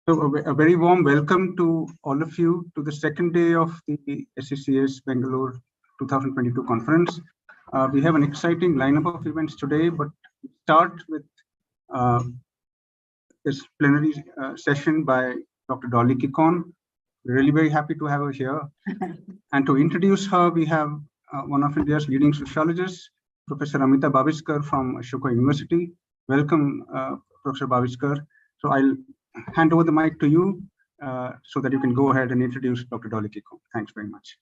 So a very warm welcome to all of you to the second day of the SCCS-Bengaluru 2022 conference. We have an exciting lineup of events today, but we start with uh, this plenary session by Dr. Dolly Kikon. We're really very happy to have her here. And to introduce her, we have one of India's leading sociologists, Professor Amita Baviskar from Ashoka University. Welcome, Professor Baviskar. So I'll hand over the mic to you so that you can go ahead and introduce Dr. Dolly Kikon. Thanks very much.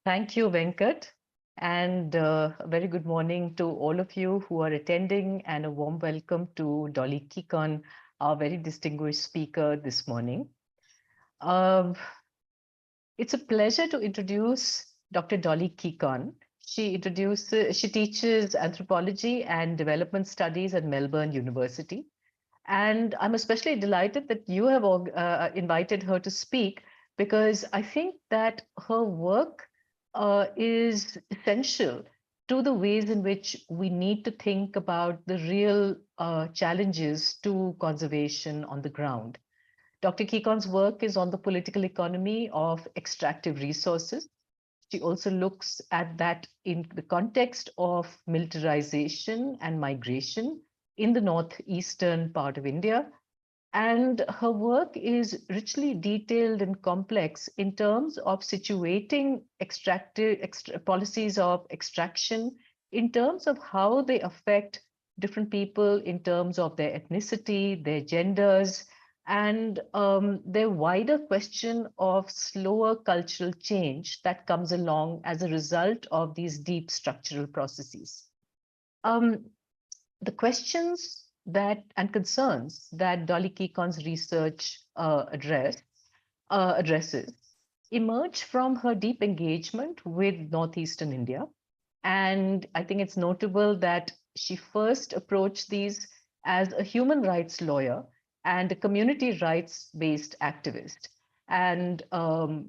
Thank you, Venkat. And a very good morning to all of you who are attending, and a warm welcome to Dolly Kikon, our very distinguished speaker this morning. It's a pleasure to introduce Dr. Dolly Kikon. She teaches anthropology and development studies at Melbourne University. And I'm especially delighted that you have invited her to speak, because I think that her work is essential to the ways in which we need to think about the real challenges to conservation on the ground. Dr. Kikon's work is on the political economy of extractive resources. She also looks at that in the context of militarization and migration in the northeastern part of India. And her work is richly detailed and complex in terms of situating policies of extraction, in terms of how they affect different people in terms of their ethnicity, their genders, and their wider question of slower cultural change that comes along as a result of these deep structural processes. The questions and concerns that Dolly Kikon's research addresses emerge from her deep engagement with Northeastern India. And I think it's notable that she first approached these as a human rights lawyer and a community rights-based activist. And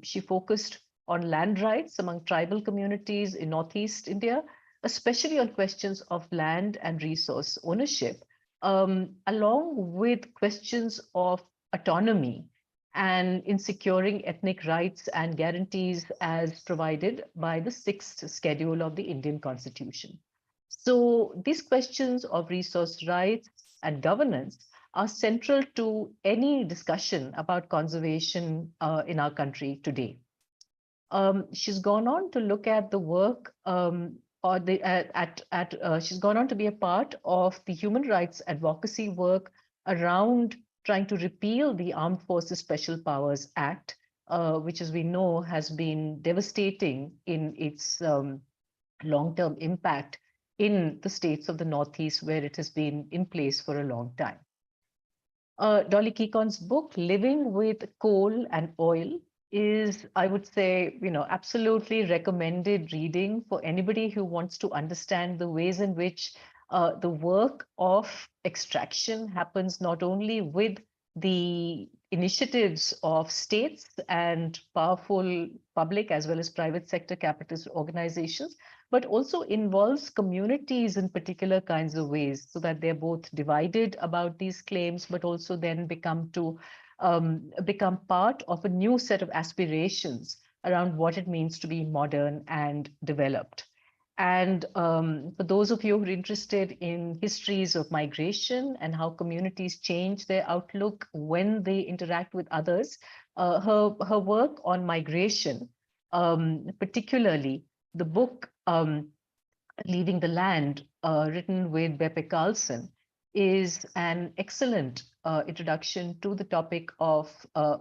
she focused on land rights among tribal communities in Northeast India, especially on questions of land and resource ownership, along with questions of autonomy and in securing ethnic rights and guarantees as provided by the 6th schedule of the Indian Constitution. So these questions of resource rights and governance are central to any discussion about conservation in our country today. She's gone on to look at the work she's gone on to be a part of the human rights advocacy work around trying to repeal the Armed Forces Special Powers Act, which, as we know, has been devastating in its long-term impact in the states of the Northeast, where it has been in place for a long time. Dolly Kikon's book, Living with Coal and Oil, is, I would say, absolutely recommended reading for anybody who wants to understand the ways in which the work of extraction happens not only with the initiatives of states and powerful public as well as private sector capitalist organizations, but also involves communities in particular kinds of ways, so that they're both divided about these claims, but also then become part of a new set of aspirations around what it means to be modern and developed. And for those of you who are interested in histories of migration and how communities change their outlook when they interact with others, her work on migration, particularly the book Leaving the Land, written with Beppe Carlson, is an excellent introduction to the topic of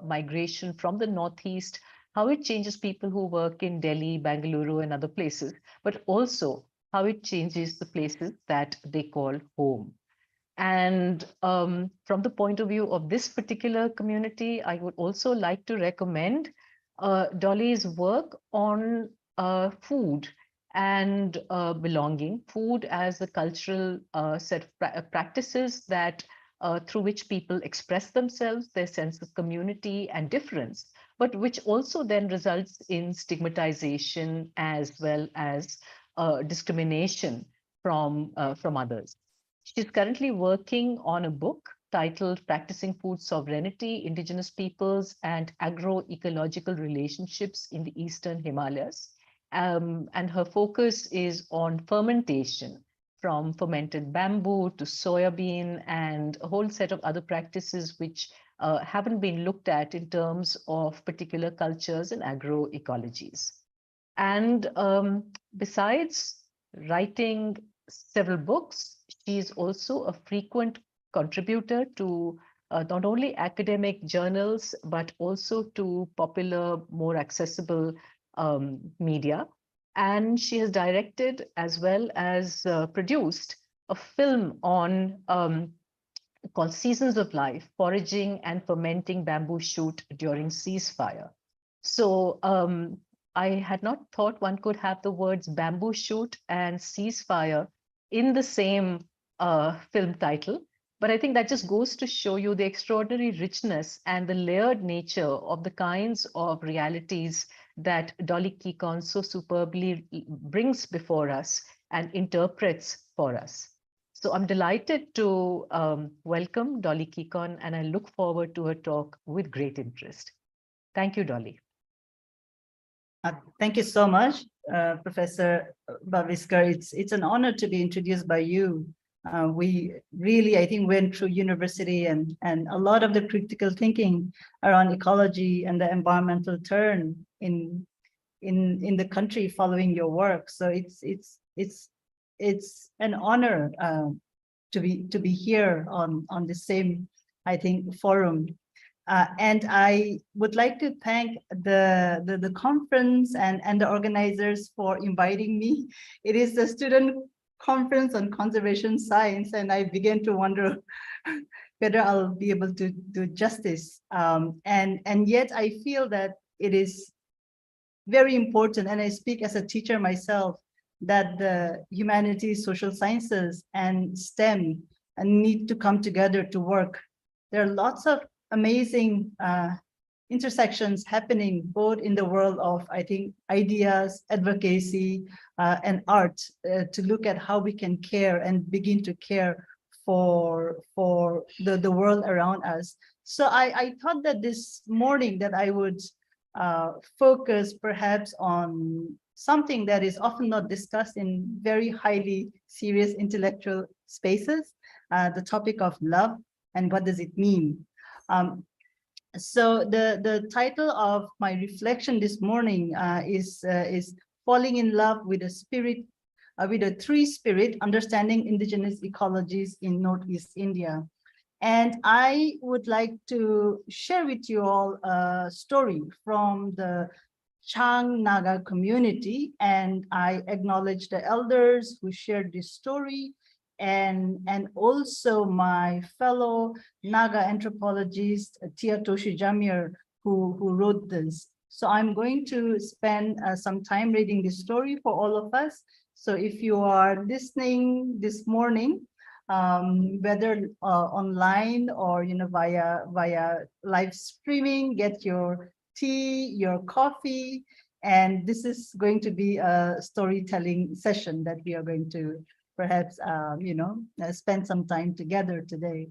migration from the Northeast, how it changes people who work in Delhi, Bengaluru, and other places, but also how it changes the places that they call home. And from the point of view of this particular community, I would also like to recommend Dolly's work on food and belonging, food as a cultural set of practices that through which people express themselves, their sense of community and difference, but which also then results in stigmatization as well as discrimination from others. She's currently working on a book titled Practicing Food Sovereignty, Indigenous Peoples and Agroecological Relationships in the Eastern Himalayas. And her focus is on fermentation, from fermented bamboo to soybean and a whole set of other practices which haven't been looked at in terms of particular cultures and agroecologies. And besides writing several books, she is also a frequent contributor to not only academic journals, but also to popular, more accessible media. And she has directed as well as produced a film on called Seasons of Life, Foraging and Fermenting Bamboo Shoot During Ceasefire. So I had not thought one could have the words bamboo shoot and ceasefire in the same film title. But I think that just goes to show you the extraordinary richness and the layered nature of the kinds of realities that Dolly Kikon so superbly brings before us and interprets for us. So I'm delighted to welcome Dolly Kikon, and I look forward to her talk with great interest. Thank you, Dolly. Thank you so much, Professor Baviskar. It's an honor to be introduced by you. We really, I think, went through university and a lot of the critical thinking around ecology and the environmental turn in the country following your work. So it's an honor to be here on the same, I think, forum. And I would like to thank the conference and the organizers for inviting me. It is the student conference on conservation science, and I began to wonder whether I'll be able to do justice. And yet I feel that it is very important, and I speak as a teacher myself, that the humanities, social sciences, and STEM need to come together to work. There are lots of amazing intersections happening both in the world of, I think, ideas, advocacy, and art to look at how we can care and begin to care for the world around us. So I thought that this morning that I would focus perhaps on something that is often not discussed in very highly serious intellectual spaces, the topic of love and what does it mean. So the title of my reflection this morning is Falling in Love with a Spirit, with a Tree Spirit, Understanding Indigenous Ecologies in Northeast India. And I would like to share with you all a story from the Chang Naga community, and I acknowledge the elders who shared this story, and also my fellow Naga anthropologist Tia Toshi Jamir, who wrote this. So I'm going to spend some time reading this story for all of us. So if you are listening this morning, whether online or via live streaming, get your tea, your coffee, and this is going to be a storytelling session that we are going to perhaps spend some time together today.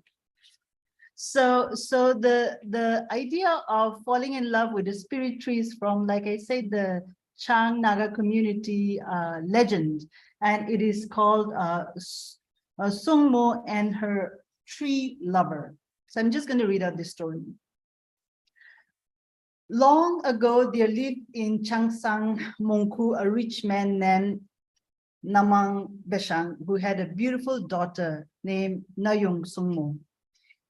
So the idea of falling in love with the spirit trees from, like I said, the Chang Naga community legend, and it is called Sungmo and her tree lover. So I'm just going to read out this story. Long ago, there lived in Changsang, Mongku, a rich man named Namang Beshang, who had a beautiful daughter named Nayong Sungmo.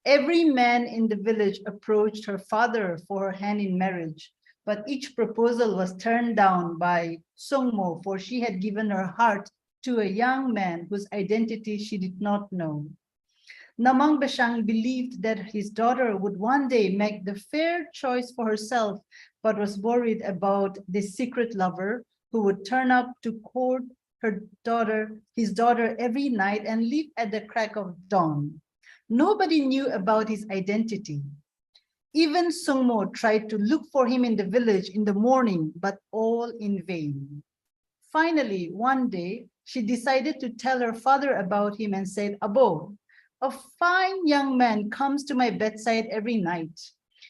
Every man in the village approached her father for her hand in marriage, but each proposal was turned down by Sungmo, for she had given her heart to a young man whose identity she did not know. Namang Beshang believed that his daughter would one day make the fair choice for herself, but was worried about this secret lover who would turn up to court his daughter every night and leave at the crack of dawn. Nobody knew about his identity. Even Sungmo tried to look for him in the village in the morning, but all in vain. Finally, one day, she decided to tell her father about him and said, "Abo, a fine young man comes to my bedside every night.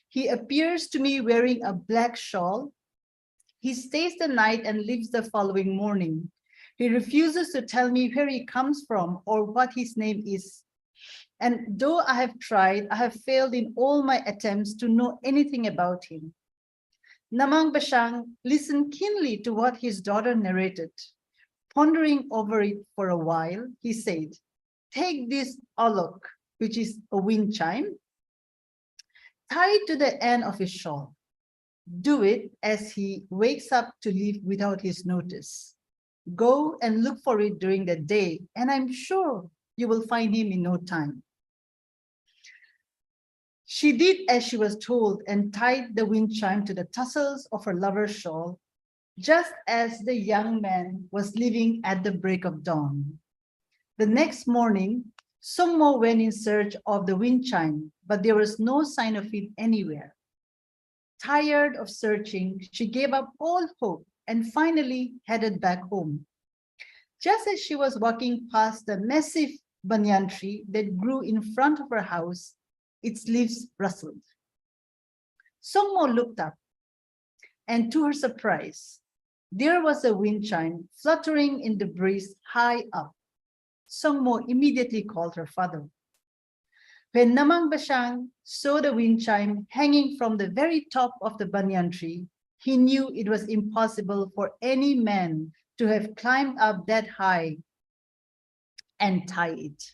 He appears to me wearing a black shawl. He stays the night and leaves the following morning. He refuses to tell me where he comes from or what his name is. And though I have tried, I have failed in all my attempts to know anything about him. Namang Bashang listened keenly to what his daughter narrated. Pondering over it for a while, he said, "Take this olok," which is a wind chime, tie it to the end of his shawl. Do it as he wakes up to leave without his notice. Go and look for it during the day, and I'm sure you will find him in no time. She did as she was told and tied the wind chime to the tassels of her lover's shawl, just as the young man was leaving at the break of dawn. The next morning, Sungmo went in search of the wind chime, but there was no sign of it anywhere. Tired of searching, she gave up all hope and finally headed back home. Just as she was walking past the massive banyan tree that grew in front of her house, its leaves rustled. Sungmo looked up, and to her surprise, there was a wind chime fluttering in the breeze high up. Sungmo immediately called her father. When Namang Bashang saw the wind chime hanging from the very top of the banyan tree, he knew it was impossible for any man to have climbed up that high and tie it.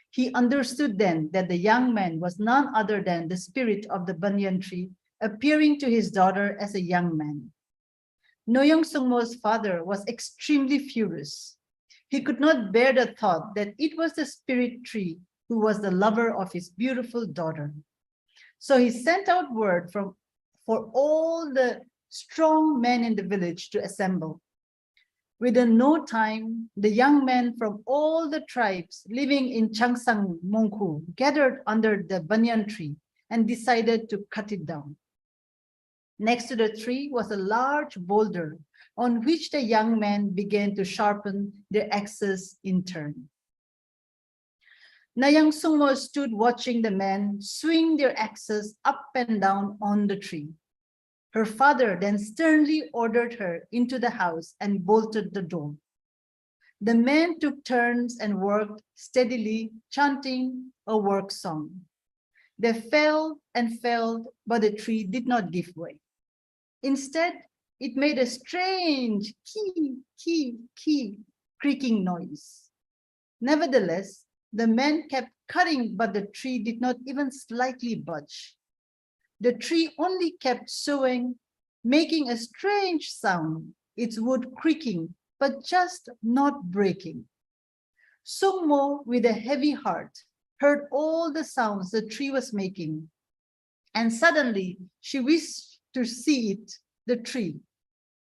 He understood then that the young man was none other than the spirit of the banyan tree appearing to his daughter as a young man. Noyoung Sungmo's father was extremely furious. He could not bear the thought that it was the spirit tree who was the lover of his beautiful daughter. So he sent out word for all the strong men in the village to assemble. Within no time, the young men from all the tribes living in Changsang Mongku gathered under the banyan tree and decided to cut it down. Next to the tree was a large boulder on which the young men began to sharpen their axes in turn. Noyoung Sungmo stood watching the men swing their axes up and down on the tree. Her father then sternly ordered her into the house and bolted the door. The men took turns and worked steadily, chanting a work song. They fell and fell, but the tree did not give way. Instead, it made a strange key creaking noise. Nevertheless, the men kept cutting, but the tree did not even slightly budge. The tree only kept swaying, making a strange sound, its wood creaking, but just not breaking. Sungmo, with a heavy heart, heard all the sounds the tree was making, and suddenly she wished to see it, the tree,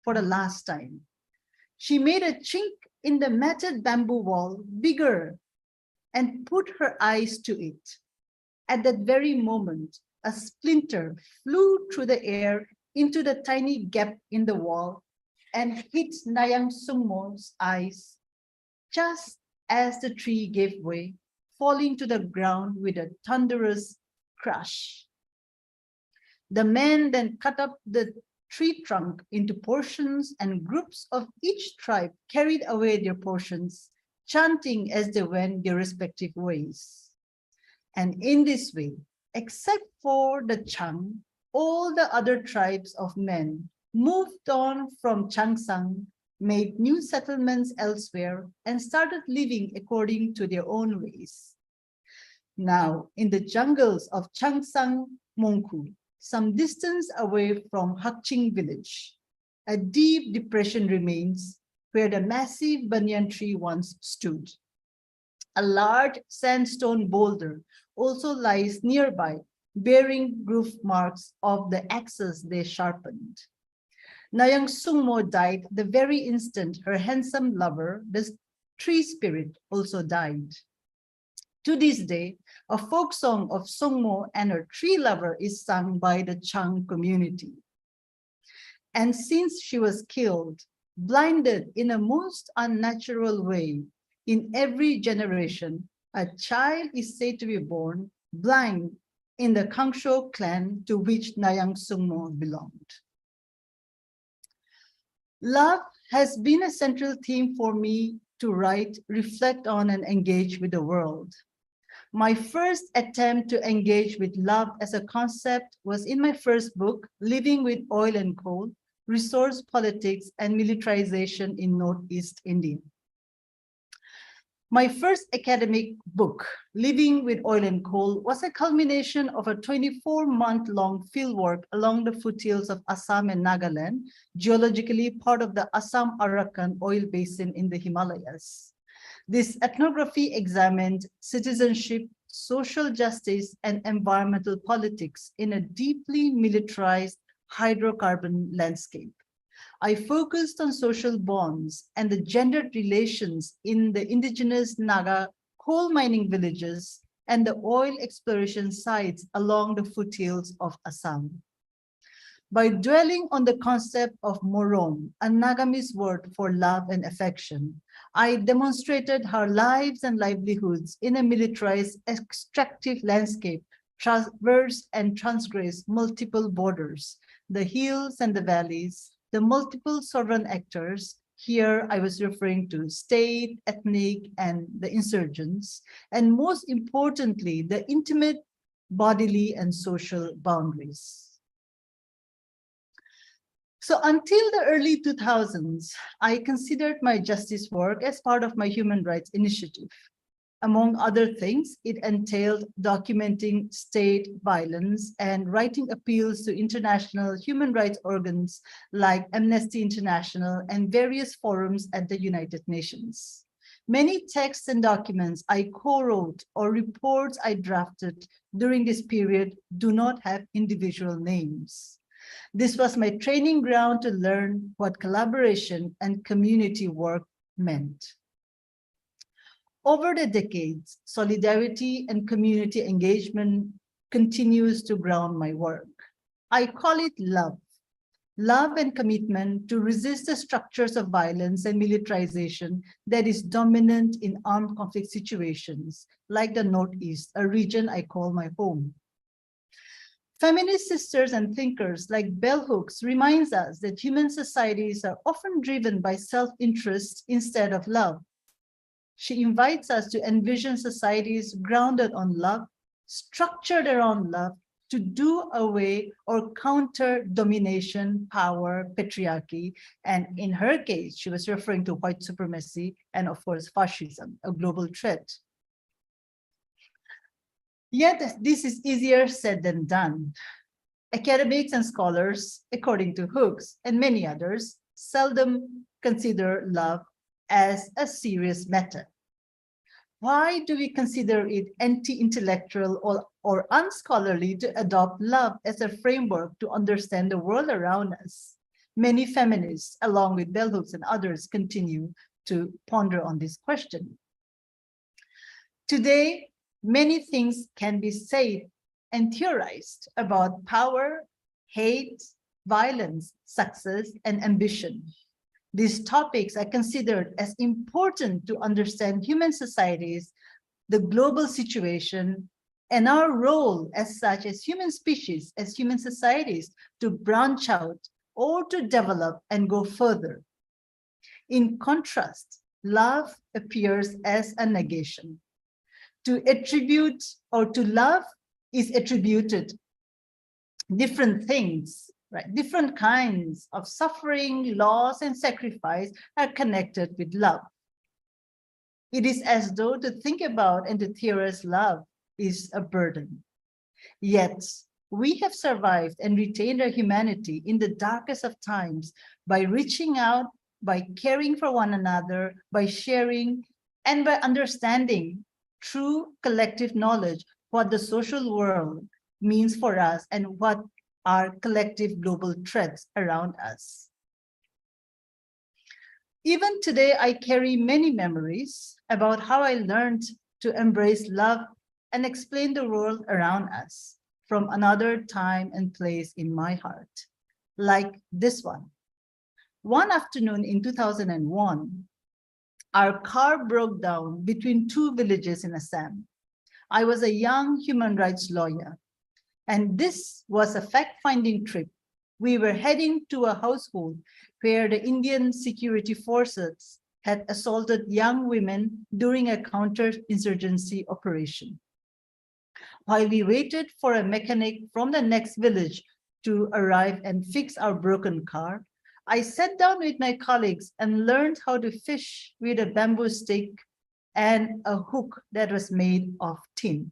for the last time. She made a chink in the matted bamboo wall bigger and put her eyes to it. At that very moment, a splinter flew through the air into the tiny gap in the wall and hit Noyoung Sungmo's eyes, just as the tree gave way, falling to the ground with a thunderous crash. The men then cut up the tree trunk into portions, and groups of each tribe carried away their portions, chanting as they went their respective ways. And in this way, except for the Chang, all the other tribes of men moved on from Changsang, made new settlements elsewhere, and started living according to their own ways. Now, in the jungles of Changsang Mongku, some distance away from Hakching village, a deep depression remains where the massive banyan tree once stood. A large sandstone boulder also lies nearby, bearing groove marks of the axes they sharpened. Noyoung Sungmo died the very instant her handsome lover, the tree spirit, also died. To this day, a folk song of Sungmo and her tree lover is sung by the Chang community. And since she was killed, blinded in a most unnatural way, in every generation, a child is said to be born blind in the Kangsho clan to which Nayang Sungmo belonged. Love has been a central theme for me to write, reflect on, and engage with the world. My first attempt to engage with love as a concept was in my first book, Living with Oil and Coal, Resource Politics and Militarization in Northeast India. My first academic book, Living with Oil and Coal, was a culmination of a 24-month-long fieldwork along the foothills of Assam and Nagaland, geologically part of the Assam-Arakan oil basin in the Himalayas. This ethnography examined citizenship, social justice, and environmental politics in a deeply militarized hydrocarbon landscape. I focused on social bonds and the gendered relations in the indigenous Naga coal mining villages and the oil exploration sites along the foothills of Assam. By dwelling on the concept of morom, a Nagamese word for love and affection, I demonstrated how lives and livelihoods in a militarized extractive landscape traverse and transgress multiple borders, the hills and the valleys, the multiple sovereign actors. Here I was referring to state, ethnic, and the insurgents, and most importantly, the intimate bodily and social boundaries. So until the early 2000s, I considered my justice work as part of my human rights initiative. Among other things, it entailed documenting state violence and writing appeals to international human rights organs like Amnesty International and various forums at the United Nations. Many texts and documents I co-wrote or reports I drafted during this period do not have individual names. This was my training ground to learn what collaboration and community work meant. Over the decades, solidarity and community engagement continues to ground my work. I call it love. Love and commitment to resist the structures of violence and militarization that is dominant in armed conflict situations, like the Northeast, a region I call my home. Feminist sisters and thinkers like bell hooks reminds us that human societies are often driven by self-interest instead of love. She invites us to envision societies grounded on love, structured around love, to do away or counter domination, power, patriarchy, and in her case, she was referring to white supremacy and of course fascism, a global threat. Yet this is easier said than done. Academics and scholars, according to Hooks and many others, seldom consider love as a serious matter. Why do we consider it anti-intellectual or unscholarly to adopt love as a framework to understand the world around us? Many feminists, along with bell hooks and others, continue to ponder on this question. Today, many things can be said and theorized about power, hate, violence, success, and ambition. These topics are considered as important to understand human societies, the global situation, and our role as such as human species, as human societies, to branch out or to develop and go further. In contrast, love appears as a negation. To attribute or to love is attributed different things, right? Different kinds of suffering, loss, and sacrifice are connected with love. It is as though to think about and to theorize love is a burden. Yet, we have survived and retained our humanity in the darkest of times by reaching out, by caring for one another, by sharing, and by understanding through collective knowledge what the social world means for us and what are collective global threats around us. Even today, I carry many memories about how I learned to embrace love and explain the world around us from another time and place in my heart, like this one. One afternoon in 2001, Our car broke down between two villages in Assam. I was a young human rights lawyer, and this was a fact-finding trip. We were heading to a household where the Indian security forces had assaulted young women during a counter-insurgency operation. While we waited for a mechanic from the next village to arrive and fix our broken car, I sat down with my colleagues and learned how to fish with a bamboo stick and a hook that was made of tin.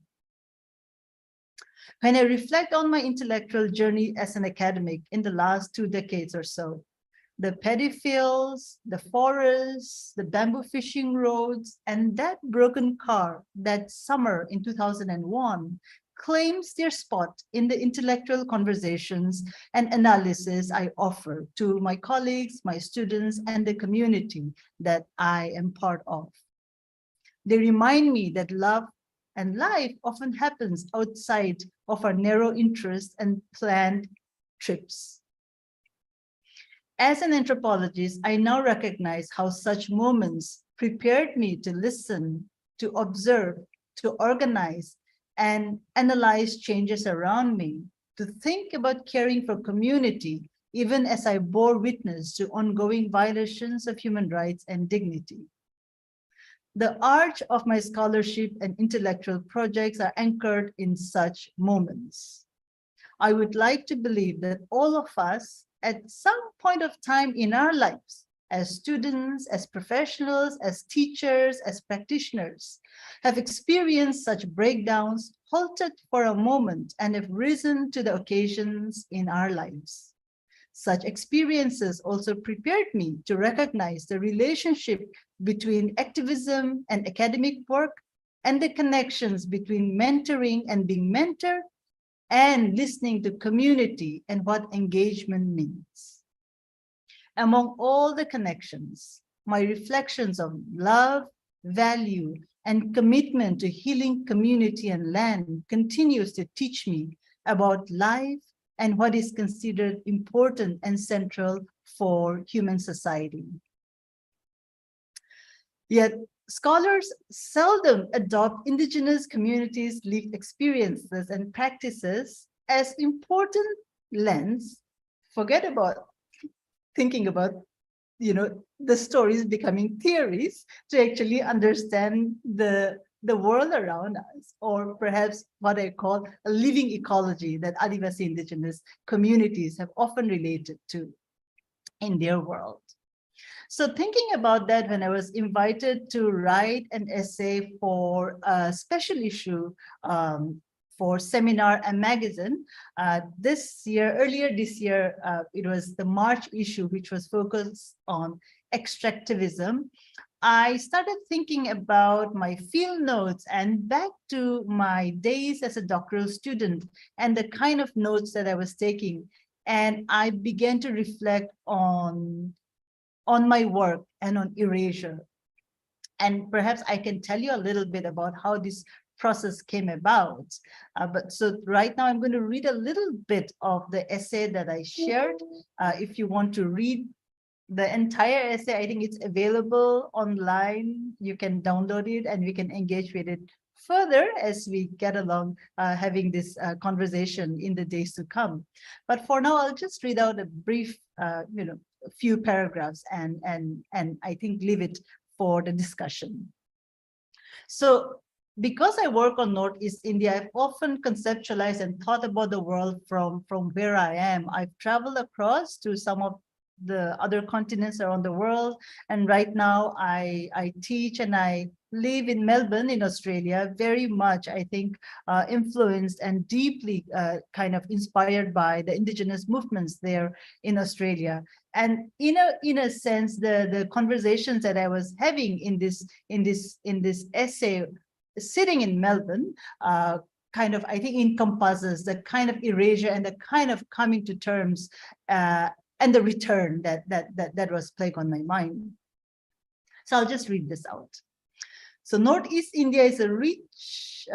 When I reflect on my intellectual journey as an academic in the last 2 decades or so, the paddy fields, the forests, the bamboo fishing roads, and that broken car that summer in 2001 claims their spot in the intellectual conversations and analysis I offer to my colleagues, my students, and the community that I am part of. They remind me that love and life often happens outside of our narrow interests and planned trips. As an anthropologist, I now recognize how such moments prepared me to listen, to observe, to organize, and analyze changes around me, to think about caring for community, even as I bore witness to ongoing violations of human rights and dignity. The arch of my scholarship and intellectual projects are anchored in such moments. I would like to believe that all of us, at some point of time in our lives, as students, as professionals, as teachers, as practitioners, have experienced such breakdowns, halted for a moment, and have risen to the occasions in our lives. Such experiences also prepared me to recognize the relationship between activism and academic work, and the connections between mentoring and being mentored, and listening to community and what engagement means. Among all the connections, my reflections on love, value, and commitment to healing community and land continues to teach me about life and what is considered important and central for human society. Yet, scholars seldom adopt indigenous communities' lived experiences and practices as important lens. Forget about thinking about, the stories becoming theories to actually understand the world around us, or perhaps what I call a living ecology that Adivasi indigenous communities have often related to in their world. So thinking about that, when I was invited to write an essay for a special issue for Seminar and Magazine, earlier this year, it was the March issue, which was focused on extractivism. I started thinking about my field notes and back to my days as a doctoral student and the kind of notes that I was taking. And I began to reflect on my work and on erasure. And perhaps I can tell you a little bit about how this process came about. So right now I'm going to read a little bit of the essay that I shared. If you want to read the entire essay, I think it's available online. You can download it and we can engage with it further as we get along having this conversation in the days to come. But for now, I'll just read out a brief, a few paragraphs and I think leave it for the discussion. So because I work on Northeast India, I've often conceptualized and thought about the world from where I am. I've traveled across to some of the other continents around the world. And right now I teach and I live in Melbourne in Australia, very much, I think, influenced and deeply kind of inspired by the indigenous movements there in Australia. And in a sense, the conversations that I was having in this essay, sitting in Melbourne, kind of, I think, encompasses the kind of erasure and the kind of coming to terms and the return that was plagued on my mind. So I'll just read this out. So Northeast India is a rich,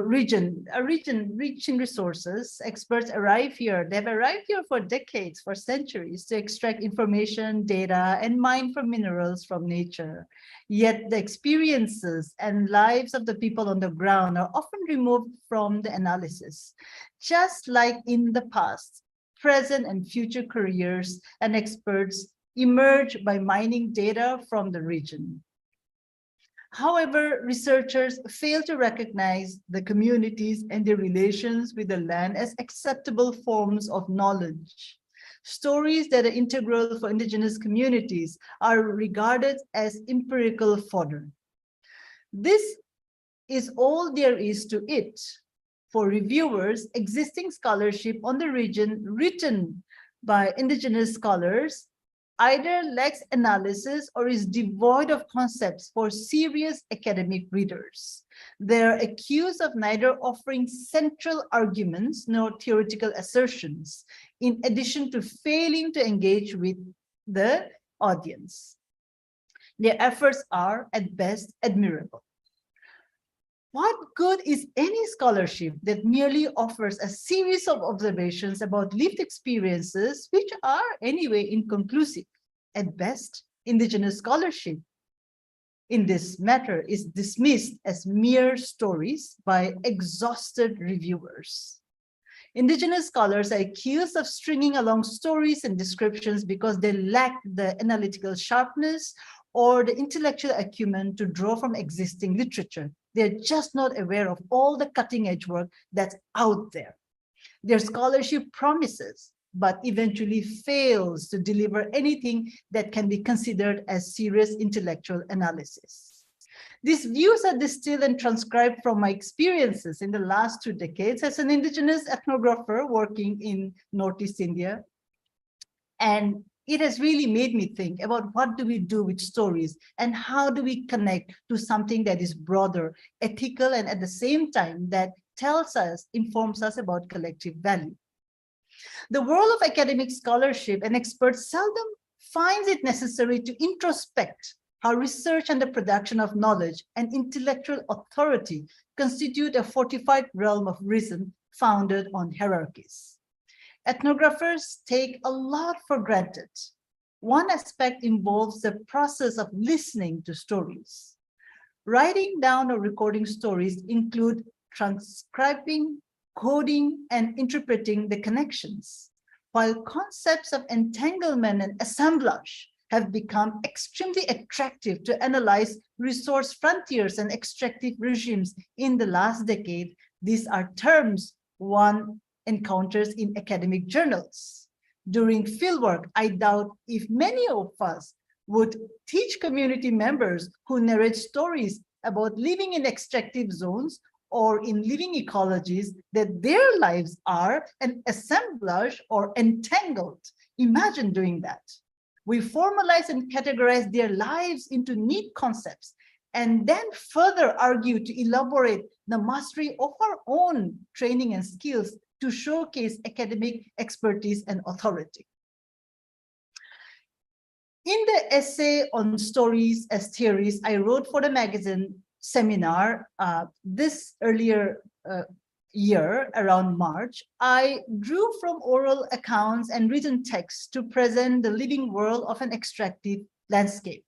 region rich in resources. Experts arrive here. They've arrived here for decades, for centuries, to extract information, data, and mine for minerals from nature. Yet the experiences and lives of the people on the ground are often removed from the analysis. Just like in the past, present and future careers and experts emerge by mining data from the region. However, researchers fail to recognize the communities and their relations with the land as acceptable forms of knowledge. Stories that are integral for indigenous communities are regarded as empirical fodder. This is all there is to it. For reviewers, existing scholarship on the region written by indigenous scholars either lacks analysis or is devoid of concepts for serious academic readers. They are accused of neither offering central arguments nor theoretical assertions, in addition to failing to engage with the audience. Their efforts are, at best, admirable. What good is any scholarship that merely offers a series of observations about lived experiences, which are anyway inconclusive? At best, indigenous scholarship in this matter is dismissed as mere stories by exhausted reviewers. Indigenous scholars are accused of stringing along stories and descriptions because they lack the analytical sharpness or the intellectual acumen to draw from existing literature. They're just not aware of all the cutting-edge work that's out there. Their scholarship promises, but eventually fails to deliver anything that can be considered as serious intellectual analysis. These views are distilled and transcribed from my experiences in the last 2 decades as an indigenous ethnographer working in Northeast India. And it has really made me think about what do we do with stories and how do we connect to something that is broader, ethical, and at the same time that tells us, informs us about collective value. The world of academic scholarship and experts seldom finds it necessary to introspect how research and the production of knowledge and intellectual authority constitute a fortified realm of reason founded on hierarchies. Ethnographers take a lot for granted. One aspect involves the process of listening to stories. Writing down or recording stories include transcribing, coding, and interpreting the connections, while concepts of entanglement and assemblage have become extremely attractive to analyze resource frontiers and extractive regimes in the last decade. These are terms one encounters in academic journals. During fieldwork, I doubt if many of us would teach community members who narrate stories about living in extractive zones or in living ecologies that their lives are an assemblage or entangled. Imagine doing that. We formalize and categorize their lives into neat concepts and then further argue to elaborate the mastery of our own training and skills to showcase academic expertise and authority. In the essay on stories as theories I wrote for the magazine seminar this earlier year, around March, I drew from oral accounts and written texts to present the living world of an extractive landscape.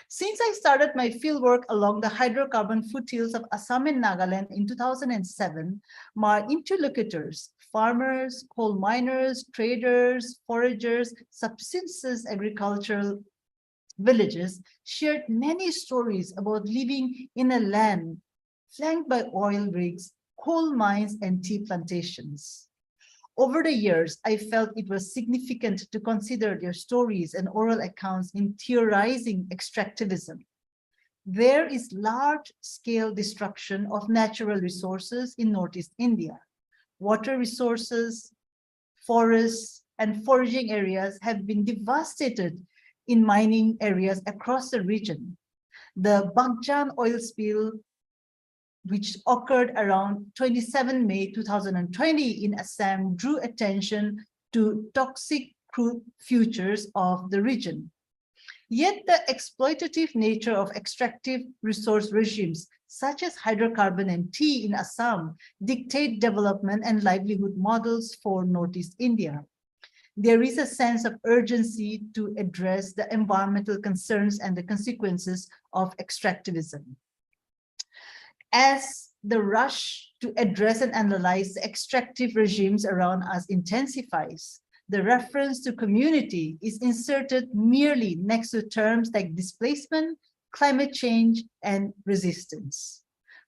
Since I started my fieldwork along the hydrocarbon foothills of Assam and Nagaland in 2007, my interlocutors, farmers, coal miners, traders, foragers, subsistence agricultural villages, shared many stories about living in a land flanked by oil rigs, coal mines, and tea plantations. Over the years, I felt it was significant to consider their stories and oral accounts in theorizing extractivism. There is large-scale destruction of natural resources in Northeast India. Water resources, forests, and foraging areas have been devastated in mining areas across the region. The Bagjan oil spill, which occurred around 27 May 2020 in Assam, drew attention to toxic crude futures of the region. Yet the exploitative nature of extractive resource regimes, such as hydrocarbon and tea in Assam, dictate development and livelihood models for Northeast India. There is a sense of urgency to address the environmental concerns and the consequences of extractivism. As the rush to address and analyze the extractive regimes around us intensifies, the reference to community is inserted merely next to terms like displacement, climate change, and resistance.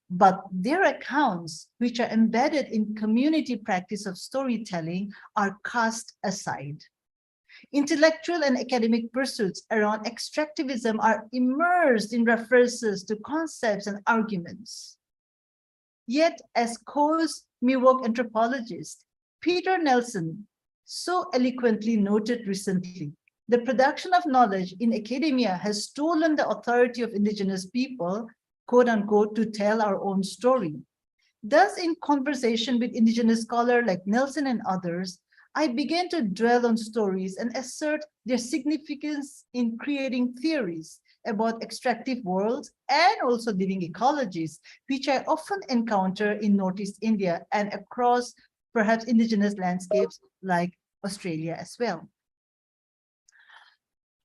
But their accounts, which are embedded in community practice of storytelling, are cast aside. Intellectual and academic pursuits around extractivism are immersed in references to concepts and arguments. Yet, as Coe's Miwok anthropologist Peter Nelson so eloquently noted recently, the production of knowledge in academia has stolen the authority of indigenous people, quote unquote, to tell our own story. Thus, in conversation with indigenous scholars like Nelson and others, I began to dwell on stories and assert their significance in creating theories about extractive worlds and also living ecologies, which I often encounter in Northeast India and across perhaps indigenous landscapes like Australia as well.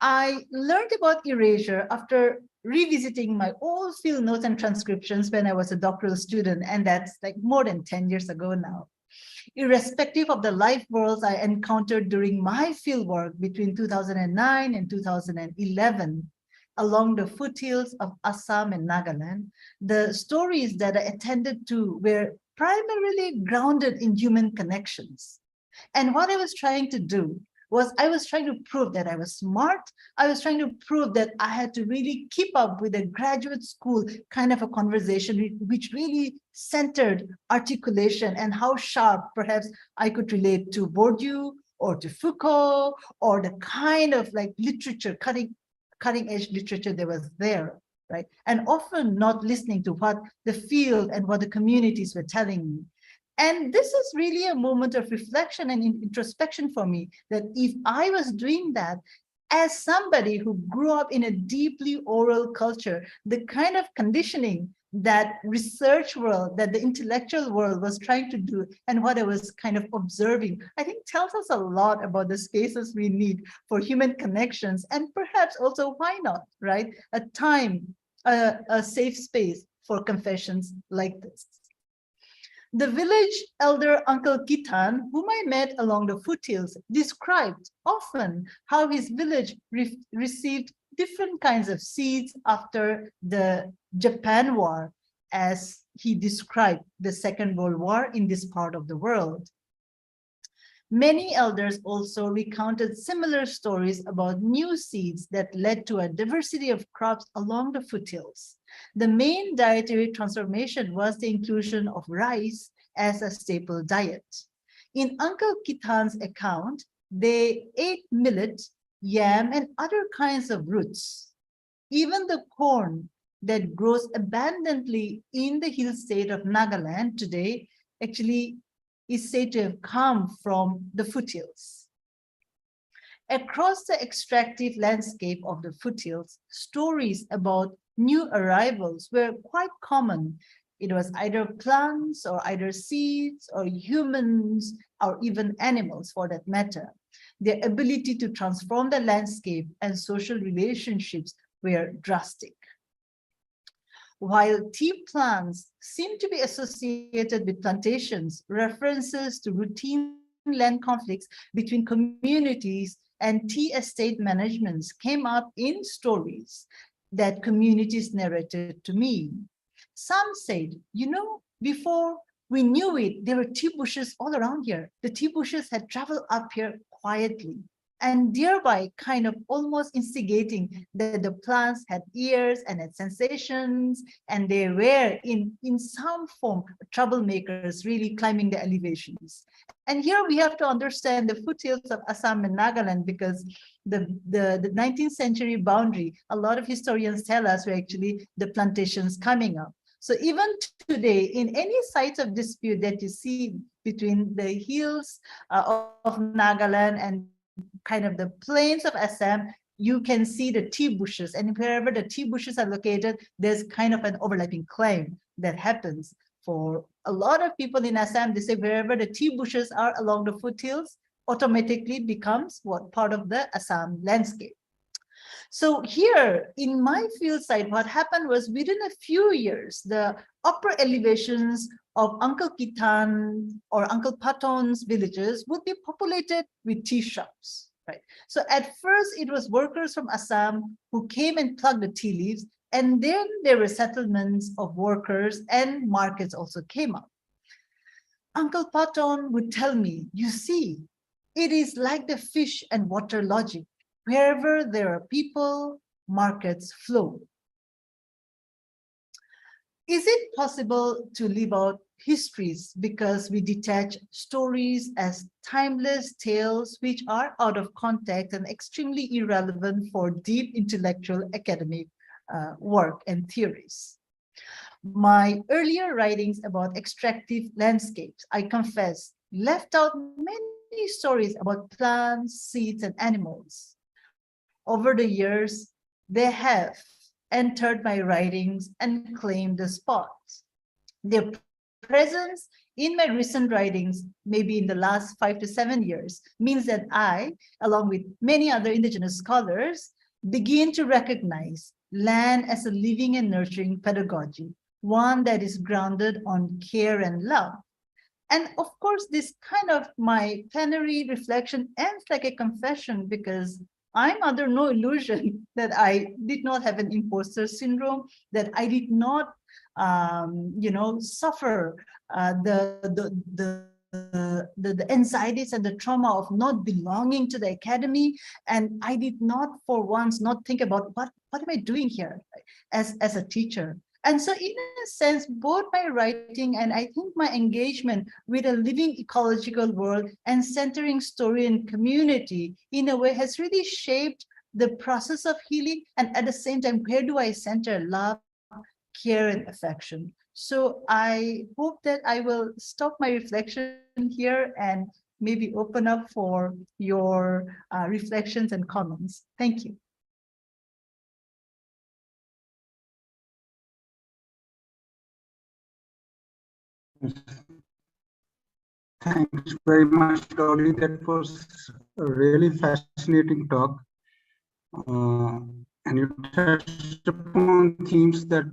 I learned about erasure after revisiting my old field notes and transcriptions when I was a doctoral student, and that's like more than 10 years ago now. Irrespective of the life worlds I encountered during my fieldwork between 2009 and 2011, along the foothills of Assam and Nagaland, the stories that I attended to were primarily grounded in human connections. And what I was trying to do was I was trying to prove that I was smart. I was trying to prove that I had to really keep up with a graduate school kind of a conversation, which really centered articulation and how sharp perhaps I could relate to Bourdieu or to Foucault or the kind of like literature, cutting edge literature that was there, right? And often not listening to what the field and what the communities were telling me. And this is really a moment of reflection and introspection for me, that if I was doing that as somebody who grew up in a deeply oral culture, the kind of conditioning that research world, that the intellectual world was trying to do, and what I was kind of observing, I think tells us a lot about the spaces we need for human connections, and perhaps also, why not, right? A time, a safe space for confessions like this. The village elder Uncle Kitan, whom I met along the foothills, described often how his village received different kinds of seeds after the Japan War, as he described the Second World War in this part of the world. Many elders also recounted similar stories about new seeds that led to a diversity of crops along the foothills. The main dietary transformation was the inclusion of rice as a staple diet. In Uncle Kitan's account, they ate millet, yam, and other kinds of roots. Even the corn that grows abundantly in the hill state of Nagaland today actually is said to have come from the foothills. Across the extractive landscape of the foothills, stories about new arrivals were quite common. It was either plants or either seeds or humans or even animals for that matter. Their ability to transform the landscape and social relationships were drastic. While tea plants seem to be associated with plantations, references to routine land conflicts between communities and tea estate managements came up in stories that communities narrated to me. Some said, you know, before we knew it, there were tea bushes all around here. The tea bushes had traveled up here quietly, and thereby kind of almost instigating that the plants had ears and had sensations, and they were in some form troublemakers really climbing the elevations. And here we have to understand the foothills of Assam and Nagaland, because the 19th century boundary, a lot of historians tell us, were actually the plantations coming up. So even today, in any sites of dispute that you see between the hills of Nagaland and kind of the plains of Assam, you can see the tea bushes, and wherever the tea bushes are located, there's kind of an overlapping claim that happens. For a lot of people in Assam, they say wherever the tea bushes are along the foothills, automatically becomes what part of the Assam landscape. So here in my field site, what happened was within a few years, the upper elevations of Uncle Kitan or Uncle Paton's villages would be populated with tea shops. Right. So at first it was workers from Assam who came and plucked the tea leaves, and then there were settlements of workers and markets also came up. Uncle Paton would tell me, you see, it is like the fish and water logic. Wherever there are people, markets flow. Is it possible to leave out histories because we detach stories as timeless tales which are out of context and extremely irrelevant for deep intellectual academic work and theories? My earlier writings about extractive landscapes, I confess, left out many stories about plants, seeds, and animals. Over the years, they have entered my writings and claimed the spots. Their presence in my recent writings, maybe in the last 5 to 7 years, means that I, along with many other indigenous scholars, begin to recognize land as a living and nurturing pedagogy, one that is grounded on care and love. And of course, this kind of my plenary reflection ends like a confession, because I'm under no illusion that I did not have an imposter syndrome, that I did not, suffer the anxieties and the trauma of not belonging to the academy. And I did not for once not think about what am I doing here as a teacher. And so in a sense, both my writing and I think my engagement with a living ecological world and centering story and community in a way has really shaped the process of healing. And at the same time, where do I center love, care, and affection? So I hope that I will stop my reflection here and maybe open up for your reflections and comments. Thank you. Thanks very much, Dolly. That was a really fascinating talk. And you touched upon themes that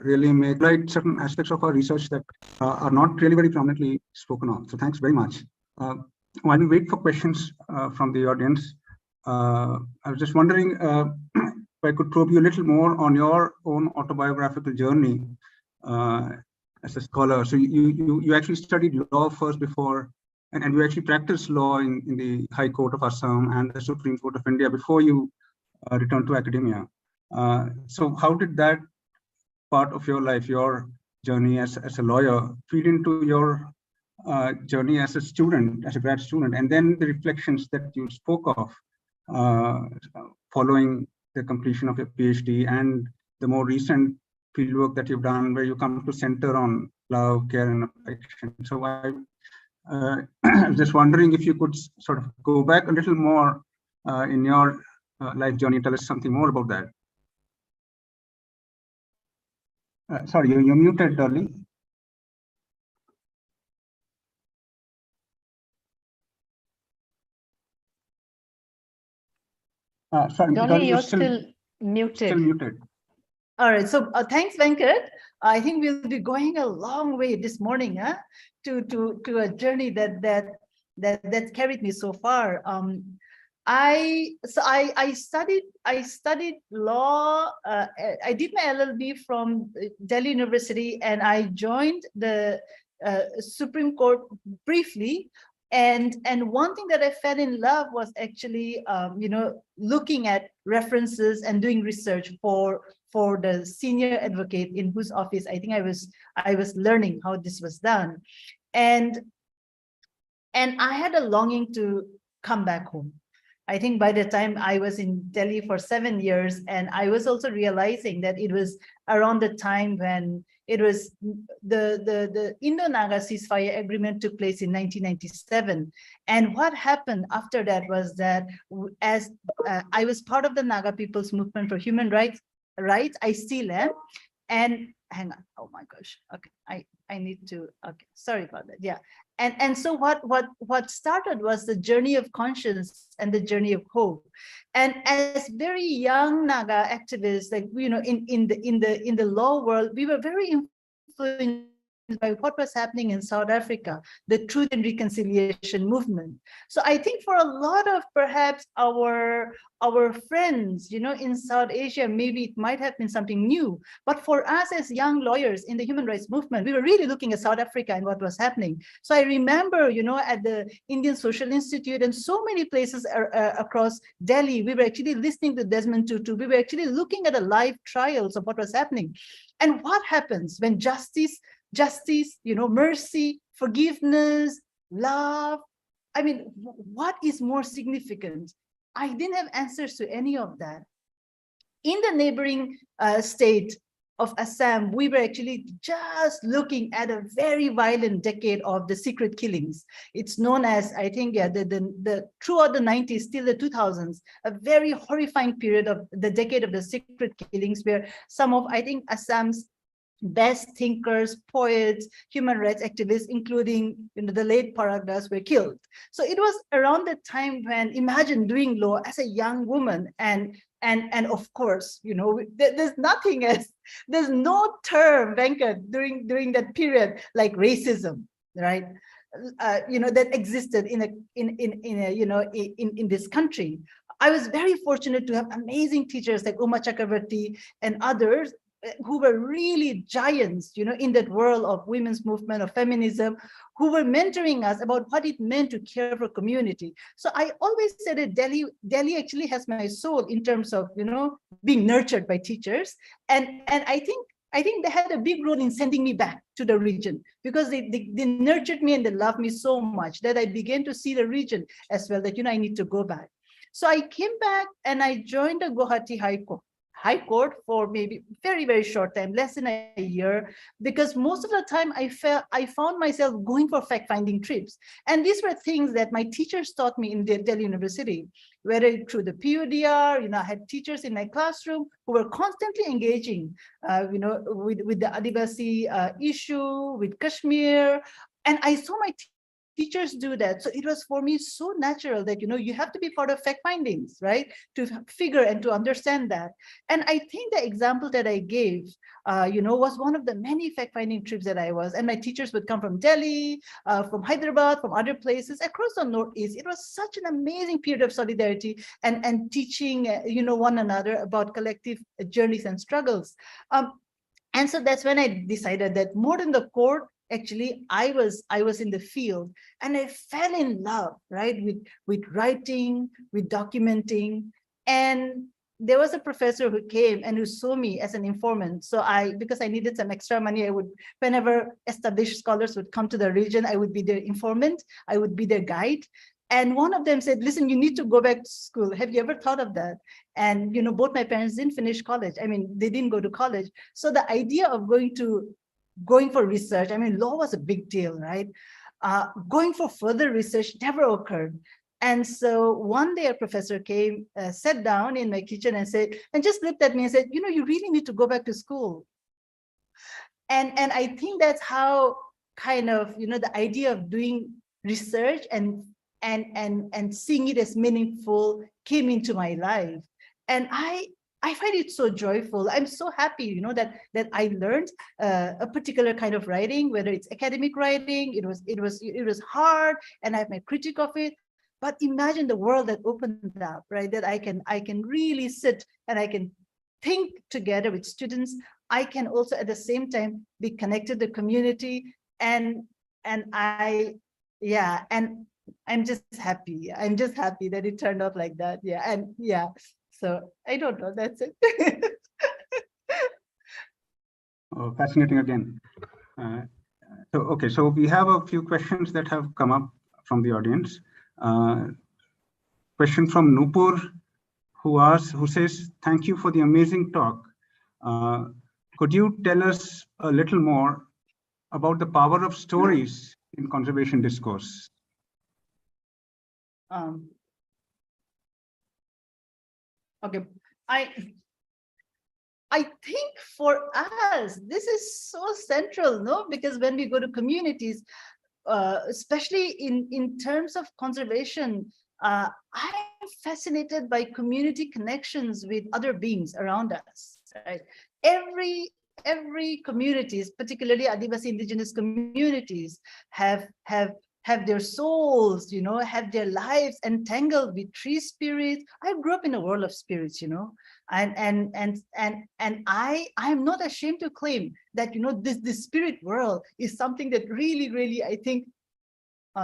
really make light certain aspects of our research that are not really very prominently spoken of. So thanks very much. While we wait for questions from the audience, I was just wondering if I could probe you a little more on your own autobiographical journey as a scholar. So you actually studied law first before, and you actually practiced law in the High Court of Assam and the Supreme Court of India before you returned to academia. So how did that part of your life, your journey as a lawyer, feed into your journey as a student, as a grad student, and then the reflections that you spoke of following the completion of your PhD and the more recent fieldwork that you've done, where you come to center on love, care, and affection. So I was just wondering if you could sort of go back a little more in your life journey, tell us something more about that. Sorry, you're muted, Dolly. Sorry, Dolly, you're still muted. Still muted. All right, so thanks, Venkat. I think we'll be going a long way this morning, to a journey that carried me so far. I studied law. I did my LLB from Delhi University, and I joined the Supreme Court briefly. And one thing that I fell in love was actually, looking at references and doing research for the senior advocate in whose office I think I was learning how this was done, and I had a longing to come back home. I think by the time I was in Delhi for 7 years, and I was also realizing that it was around the time when It was the Indo-Naga ceasefire agreement took place in 1997. And what happened after that was that as I was part of the Naga People's Movement for Human Rights, I still am. And hang on, oh my gosh, okay, I need to, okay, sorry about that, yeah. And so what started was the journey of conscience and the journey of hope. And as very young Naga activists, like, you know, in the law world, we were very influenced by what was happening in South Africa, the Truth and Reconciliation movement. So I think for a lot of perhaps our friends, you know, in South Asia, maybe it might have been something new. But for us as young lawyers in the human rights movement, we were really looking at South Africa and what was happening. So I remember, you know, at the Indian Social Institute and so many places across Delhi, we were actually listening to Desmond Tutu. We were actually looking at the live trials of what was happening. And what happens when justice, you know, mercy, forgiveness, love. I mean, what is more significant? I didn't have answers to any of that. In the neighboring state of Assam, we were actually just looking at a very violent decade of the secret killings. It's known as, I think, yeah, the throughout the 90s, till the 2000s, a very horrifying period of the decade of the secret killings, where some of, I think, Assam's best thinkers, poets, human rights activists, including, you know, the late Paragdas, were killed. So it was around the time when, imagine doing law as a young woman, and of course, you know, there's nothing else. There's no term, Venkat, during that period like racism, right? You know, that existed in this country. I was very fortunate to have amazing teachers like Uma Chakravarti and others who were really giants, you know, in that world of women's movement, of feminism, who were mentoring us about what it meant to care for community. So I always said that Delhi actually has my soul in terms of, you know, being nurtured by teachers. And I think they had a big role in sending me back to the region, because they nurtured me and they loved me so much that I began to see the region as well, that, you know, I need to go back. So I came back and I joined the Guwahati High Court for maybe very, very short time, less than a year, because most of the time I found myself going for fact-finding trips. And these were things that my teachers taught me in Delhi University, whether through the PUDR, you know, I had teachers in my classroom who were constantly engaging, you know, with the Adivasi issue, with Kashmir. And I saw my teachers do that. So it was for me so natural that, you know, you have to be part of fact findings, right? To figure and to understand that. And I think the example that I gave, you know, was one of the many fact finding trips that I was. And my teachers would come from Delhi, from Hyderabad, from other places across the Northeast. It was such an amazing period of solidarity and teaching, you know, one another about collective journeys and struggles. And so that's when I decided that more than the court, actually, I was in the field, and I fell in love, right, with writing, with documenting. And there was a professor who came and who saw me as an informant. So because I needed some extra money, I would, whenever established scholars would come to the region, I would be their informant, I would be their guide. And one of them said, listen, you need to go back to school. Have you ever thought of that? And, you know, both my parents didn't finish college. I mean, they didn't go to college. So the idea of going for research, I mean, law was a big deal, right? Going for further research never occurred. And so one day a professor came, sat down in my kitchen and said, and just looked at me and said, you know, you really need to go back to school. And I think that's how kind of, you know, the idea of doing research and seeing it as meaningful came into my life. And I find it so joyful. I'm so happy, you know, that I learned a particular kind of writing, whether it's academic writing. It was hard, and I have my critique of it. But imagine the world that opened up, right? That I can really sit and I can think together with students. I can also at the same time be connected to the community, and I'm just happy. I'm just happy that it turned out like that. Yeah, and yeah. So I don't know, that's it. Oh, fascinating again. So we have a few questions that have come up from the audience. Question from Nupur, who says, thank you for the amazing talk. Could you tell us a little more about the power of stories in conservation discourse. Okay, I think for us, this is so central, no? Because when we go to communities, especially in terms of conservation, I'm fascinated by community connections with other beings around us, right? Every communities, particularly Adivasi indigenous communities, have their souls, you know, have their lives entangled with tree spirits. I grew up in a world of spirits, you know, and I'm not ashamed to claim that, you know, this spirit world is something that really I think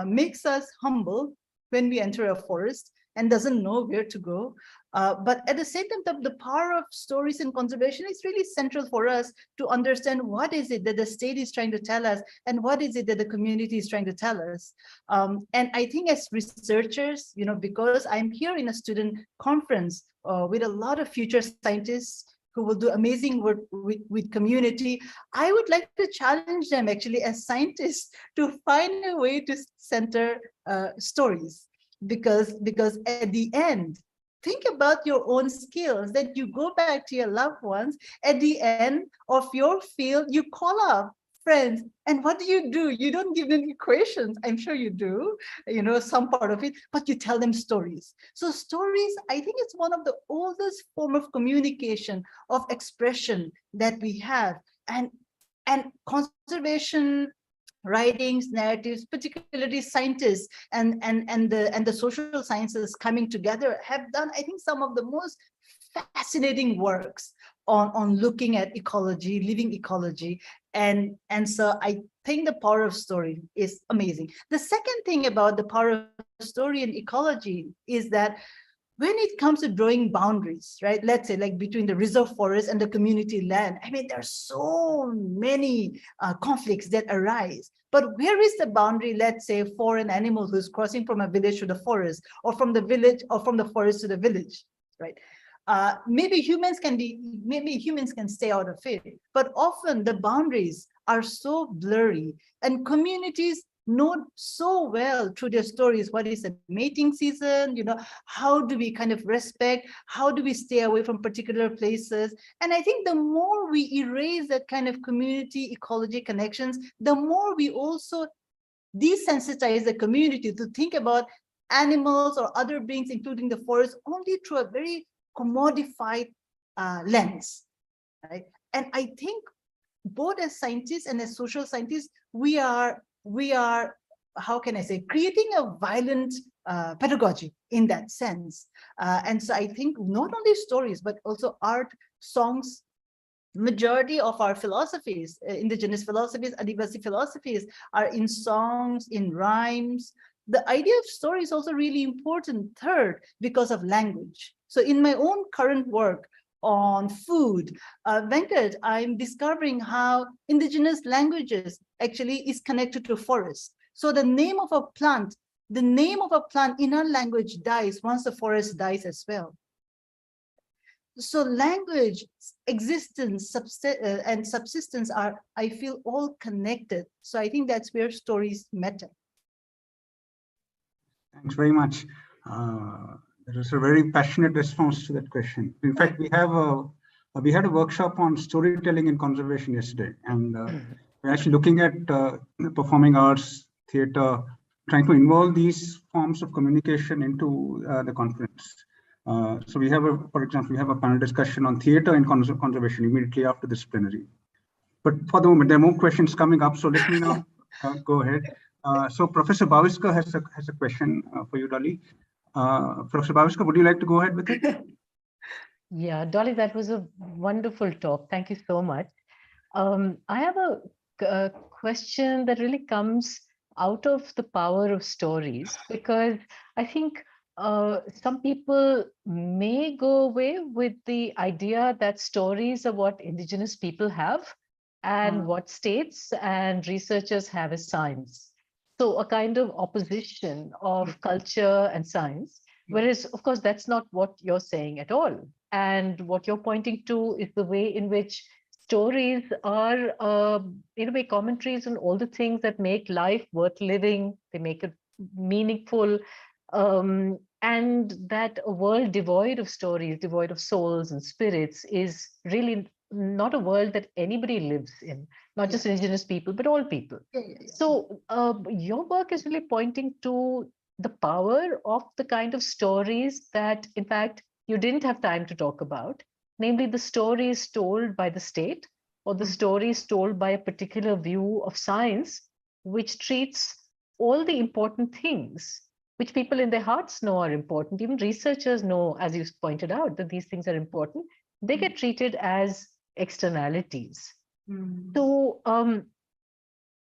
makes us humble when we enter a forest and doesn't know where to go. But at the same time, the power of stories in conservation is really central for us to understand what is it that the state is trying to tell us and what is it that the community is trying to tell us. And I think as researchers, you know, because I'm here in a student conference with a lot of future scientists who will do amazing work with community, I would like to challenge them actually as scientists to find a way to center stories. Because at the end, think about your own skills, that you go back to your loved ones. At the end of your field, you call up friends, and what do? You don't give them equations. I'm sure you do, you know, some part of it, but you tell them stories. So stories, I think it's one of the oldest form of communication, of expression that we have. And conservation writings, narratives, particularly scientists and the social sciences coming together have done, I think, some of the most fascinating works on looking at ecology, living ecology. And so I think the power of story is amazing. The second thing about the power of story and ecology is that when it comes to drawing boundaries, right, let's say like between the reserve forest and the community land, I mean, there are so many conflicts that arise. But where is the boundary, let's say, for an animal who's crossing from a village to the forest, or from the village, or from the forest to the village, right? Maybe humans can stay out of it, but often the boundaries are so blurry, and communities know so well through their stories what is a mating season, you know, how do we kind of respect, how do we stay away from particular places. And I think the more we erase that kind of community ecology connections, the more we also desensitize the community to think about animals or other beings, including the forest, only through a very commodified lens, right? And I think both as scientists and as social scientists, we are, how can I say, creating a violent pedagogy in that sense. And so I think not only stories, but also art, songs, majority of our philosophies, indigenous philosophies, Adivasi philosophies, are in songs, in rhymes. The idea of story is also really important, third, because of language. So in my own current work on food, Venkat, I'm discovering how indigenous languages actually is connected to forest. So the name of a plant in our language dies once the forest dies as well. So language, existence, and subsistence are, I feel, all connected. So I think that's where stories matter. Thanks very much. There is a very passionate response to that question. In fact, we had a workshop on storytelling in conservation yesterday, and we're actually looking at performing arts, theatre, trying to involve these forms of communication into the conference. So we have, for example, we have a panel discussion on theatre and conservation immediately after this plenary. But for the moment, there are more questions coming up, so let me now go ahead. So Professor Bhaviska has a question for you, Dolly. Professor Bhaviska, would you like to go ahead with it? Yeah, Dolly, that was a wonderful talk. Thank you so much. I have a question that really comes out of the power of stories, because I think some people may go away with the idea that stories are what indigenous people have and what states and researchers have as science. So a kind of opposition of culture and science, whereas, of course, that's not what you're saying at all. And what you're pointing to is the way in which stories are, in a way, commentaries on all the things that make life worth living. They make it meaningful. And that a world devoid of stories, devoid of souls and spirits, is really not a world that anybody lives in, not just indigenous people, but all people. So your work is really pointing to the power of the kind of stories that, in fact, you didn't have time to talk about, namely the stories told by the state or the stories told by a particular view of science, which treats all the important things which people in their hearts know are important. Even researchers know, as you pointed out, that these things are important. They get treated as externalities. So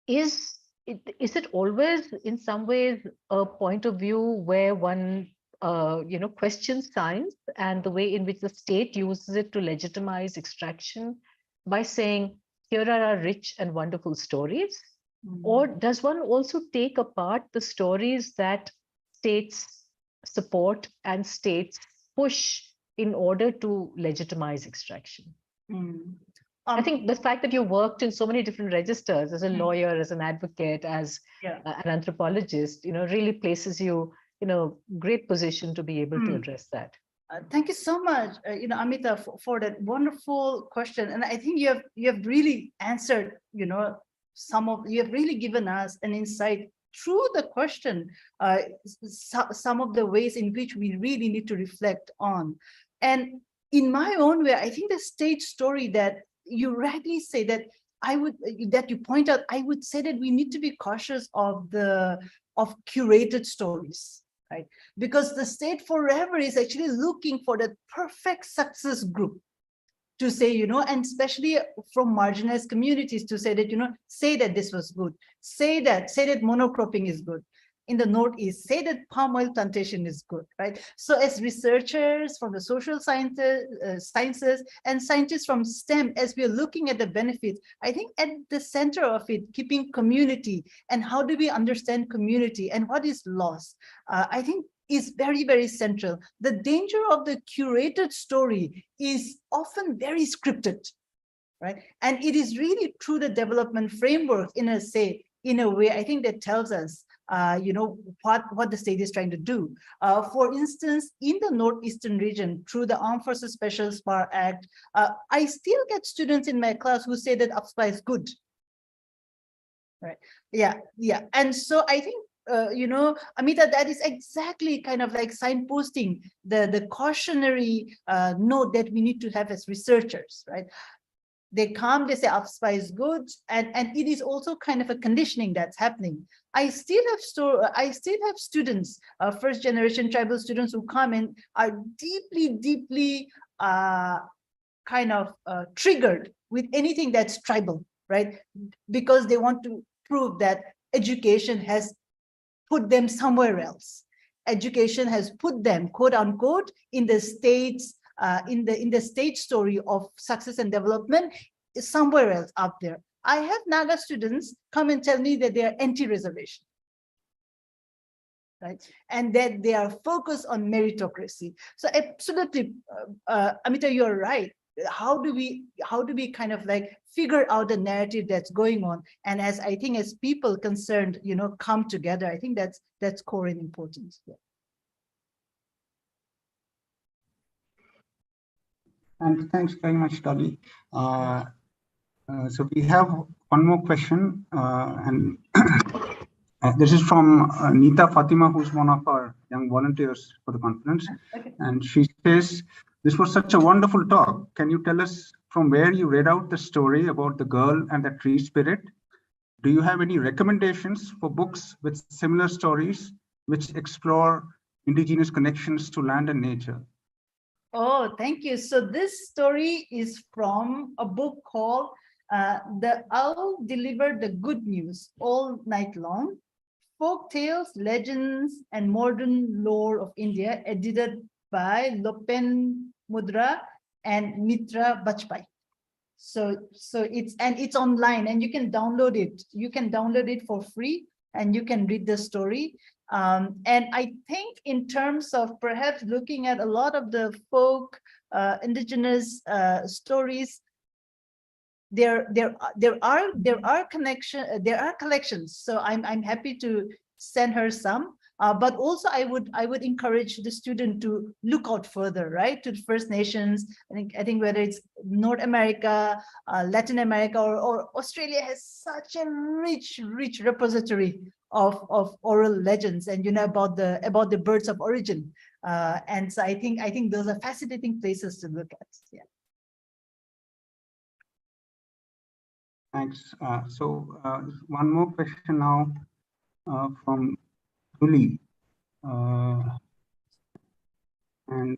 is it always in some ways a point of view where one questions science and the way in which the state uses it to legitimize extraction by saying, here are our rich and wonderful stories? Or does one also take apart the stories that states support and states push in order to legitimize extraction? I think the fact that you worked in so many different registers as a lawyer, as an advocate, as an anthropologist, really places you in a great position to be able to address that. Thank you so much, Amita, for that wonderful question. And I think you have really answered, you have really given us an insight through the question, some of the ways in which we really need to reflect on. And in my own way, I think the state story that you rightly say that you point out, I would say that we need to be cautious of curated stories, right? Because the state forever is actually looking for that perfect success group to say, and especially from marginalized communities to say that, say that this was good, say that monocropping is good. In the Northeast, say that palm oil plantation is good, right? So as researchers from the social sciences and scientists from STEM, as we're looking at the benefits, I think at the center of it, keeping community and how do we understand community and what is lost, I think is very, very central. The danger of the curated story is often very scripted, right? And it is really through the development framework in a way, I think that tells us what the state is trying to do. For instance, in the Northeastern region, through the Armed Forces Special SPAR Act, I still get students in my class who say that AFSPA is good. Right? Yeah. And so I think, Amita, that is exactly kind of like signposting the cautionary note that we need to have as researchers, right? They come, they say AFSPA is good, and it is also kind of a conditioning that's happening. I still have students, first generation tribal students who come and are deeply kind of triggered with anything that's tribal, right? Because they want to prove that education has put them somewhere else. Education has put them, quote unquote, in the states, in the state story of success and development is somewhere else out there. I have Naga students come and tell me that they are anti-reservation, right? And that they are focused on meritocracy. So absolutely, Amita, you're right. How do we kind of like figure out the narrative that's going on? And as I think as people concerned, come together, I think that's core and important. Yeah. And thanks very much, Dolly. So we have one more question, and this is from Neeta Fatima, who's one of our young volunteers for the conference. Okay. And she says, this was such a wonderful talk. Can you tell us from where you read out the story about the girl and the tree spirit? Do you have any recommendations for books with similar stories which explore indigenous connections to land and nature? Oh, thank you. So this story is from a book called The Owl Delivered the Good News All Night Long, Folk Tales, Legends, and Modern Lore of India, edited by Lopen Mudra and Mitra Bajpai. So it's online and you can download it. You can download it for free and you can read the story. And I think in terms of perhaps looking at a lot of the folk indigenous stories, there are collections. So I'm happy to send her some. But also I would encourage the student to look out further, right, to the First Nations. I think whether it's North America, Latin America, or Australia has such a rich repository of oral legends, and about the birds of origin. And so I think those are fascinating places to look at. Yeah. Thanks. One more question now from Julie. And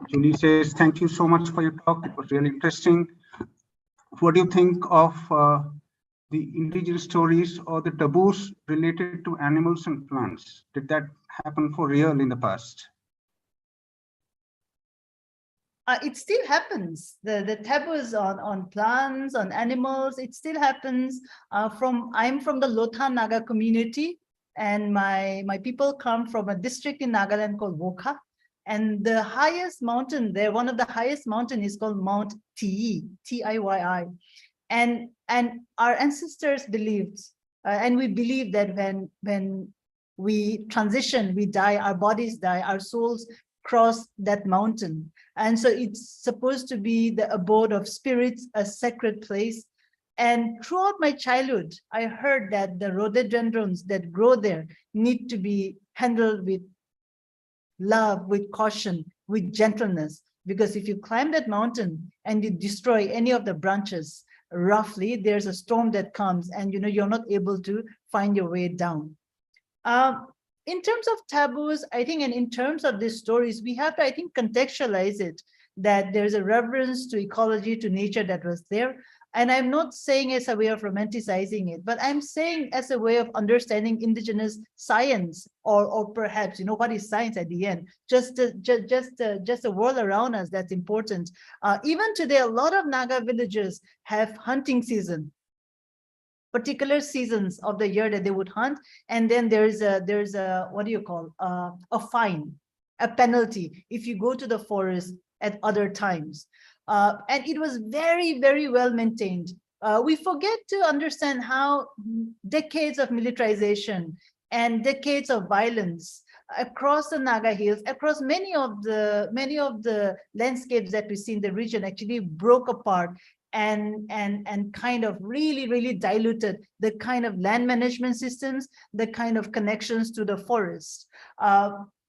Julie says, thank you so much for your talk. It was really interesting. What do you think of the indigenous stories or the taboos related to animals and plants? Did that happen for real in the past? It still happens. The taboos on plants, on animals, it still happens. I'm from the Lotha Naga community, and my people come from a district in Nagaland called Wokha. And the highest mountain there, one of the highest mountain, is called Mount Tiyi, T-I-Y-I. And our ancestors believed, and we believe that when we transition, we die, our bodies die, our souls cross that mountain. And so it's supposed to be the abode of spirits, a sacred place. And throughout my childhood, I heard that the rhododendrons that grow there need to be handled with love, with caution, with gentleness. Because if you climb that mountain and you destroy any of the branches, roughly, there's a storm that comes and you're not able to find your way down. In terms of taboos, I think, and in terms of these stories, we have to, I think, contextualize it, that there's a reverence to ecology, to nature that was there. And I'm not saying as a way of romanticizing it, but I'm saying as a way of understanding indigenous science, or perhaps, what is science at the end? Just the world around us that's important. Even today, a lot of Naga villages have hunting season, particular seasons of the year that they would hunt, and then there's a what do you call, a fine, a penalty if you go to the forest at other times. And it was very, very well maintained. We forget to understand how decades of militarization and decades of violence across the Naga Hills, across many of the landscapes that we see in the region, actually broke apart and kind of really diluted the kind of land management systems, the kind of connections to the forest.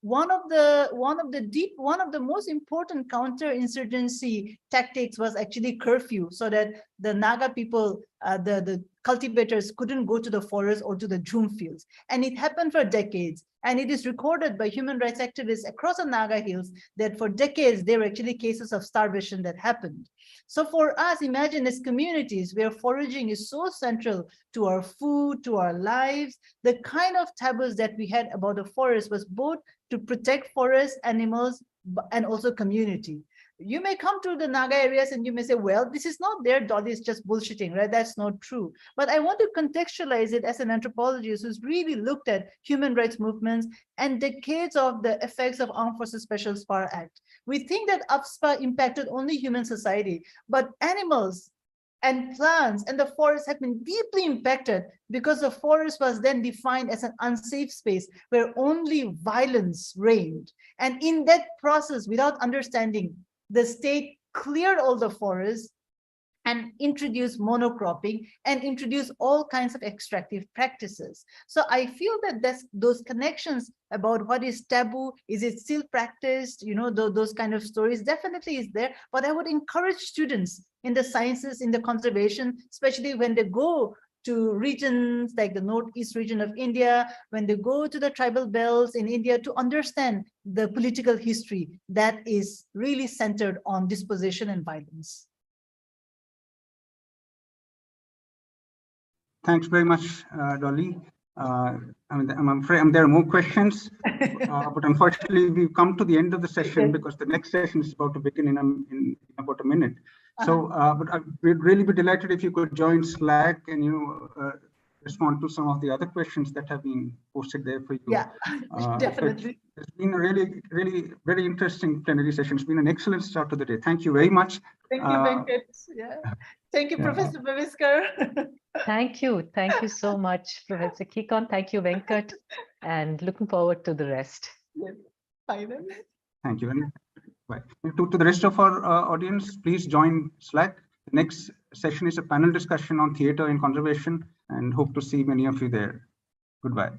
One of the most important counterinsurgency tactics was actually curfew, so that the Naga people, the cultivators, couldn't go to the forest or to the jhum fields. And it happened for decades. And it is recorded by human rights activists across the Naga Hills that for decades, there were actually cases of starvation that happened. So for us, imagine as communities where foraging is so central to our food, to our lives, the kind of taboos that we had about the forest was both to protect forest, animals, and also community. You may come to the Naga areas and you may say, well, this is not there, Dolly is just bullshitting, right? That's not true. But I want to contextualize it as an anthropologist who's really looked at human rights movements and decades of the effects of Armed Forces Special SPAR Act. We think that UPSPA impacted only human society, but animals and plants and the forest have been deeply impacted because the forest was then defined as an unsafe space where only violence reigned. And in that process, without understanding, the state cleared all the forests and introduced monocropping and introduced all kinds of extractive practices. So I feel that those connections about what is taboo, is it still practiced, those kind of stories definitely is there. But I would encourage students in the sciences, in the conservation, especially when they go to regions like the northeast region of India, when they go to the tribal belts in India, to understand the political history that is really centered on dispossession and violence. Thanks very much, Dolly. I'm afraid there are more questions, but unfortunately we've come to the end of the session because the next session is about to begin in about a minute. So, but we'd really be delighted if you could join Slack and respond to some of the other questions that have been posted there for you. Yeah, So definitely. it's been a really, really very interesting plenary session. It's been an excellent start to the day. Thank you very much. Thank you, Venkat. Yeah. Thank you, Yeah. Professor Baviskar. Thank you. Thank you so much, Professor Kikon. Thank you, Venkat. And looking forward to the rest. Yes. Bye then. Thank you. And bye. To the rest of our audience, please join Slack. The next session is a panel discussion on theatre and conservation, and hope to see many of you there. Goodbye.